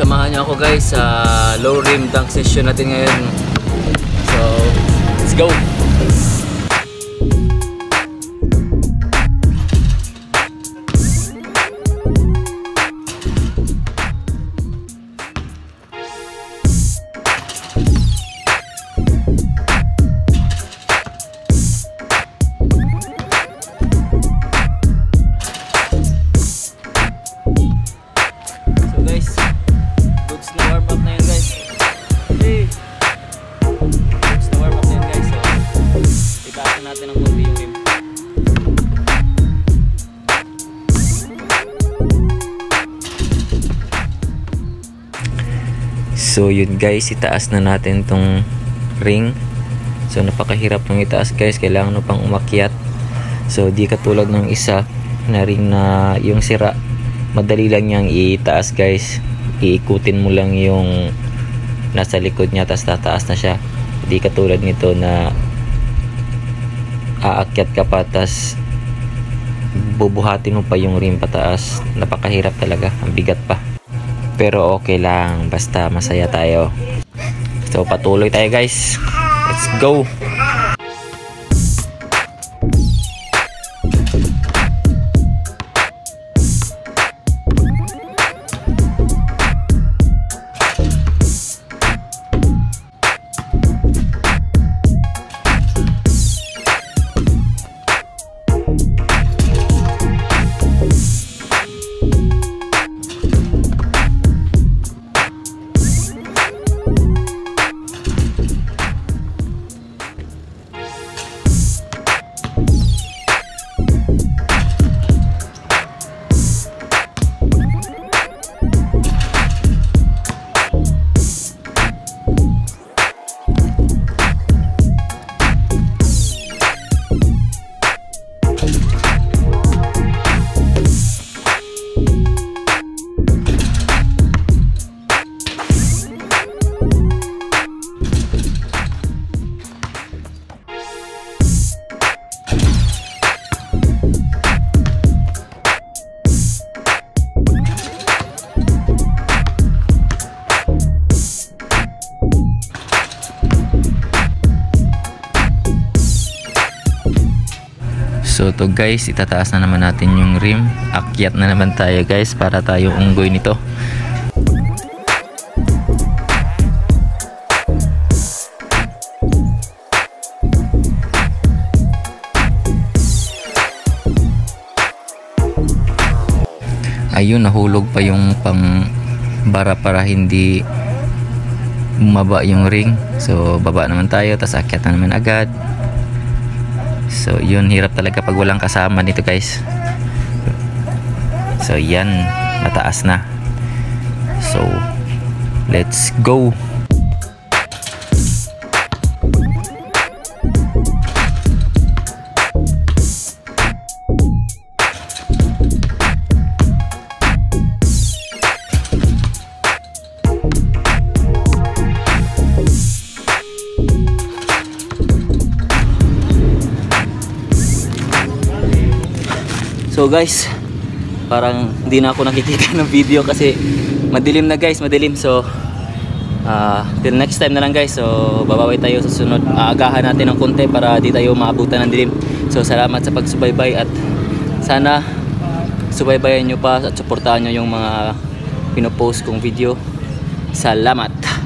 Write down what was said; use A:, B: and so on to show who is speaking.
A: samahan niyo ako guys sa low rim dunk session natin ngayon. So, let's go!
B: So yun guys, itaas na natin tong ring. So napakahirap nung itaas guys, kailangan mo pang umakyat. So di katulad ng isa na ring na yung sira, madali lang niyang itaas guys. Iikutin mo lang yung nasa likod niya, tas tataas na siya. Di katulad nito na aakyat ka pa, tas bubuhatin mo pa yung rim pataas. Napakahirap talaga, ang bigat pa. Pero okay lang, basta masaya tayo. So patuloy tayo guys. Let's go! So to guys, itataas na naman natin yung rim. Akyat na naman tayo guys, para tayo unggoy nito. Ayun, nahulog pa yung pang bara para hindi bumaba yung ring. So baba naman tayo, tas akyat na naman agad. So yun, hirap talaga pag walang kasama nito guys. So yan, mataas na. So let's go!
A: So guys, parang hindi na ako nakikita ng video kasi madilim na guys, madilim. So till next time na lang guys. So babawi tayo sa sunod. Aagahan natin ng konti para di tayo maabutan ng dilim. So salamat sa pagsubaybay at sana subaybayan nyo pa at suportahan nyo yung mga pinopost kong video. Salamat!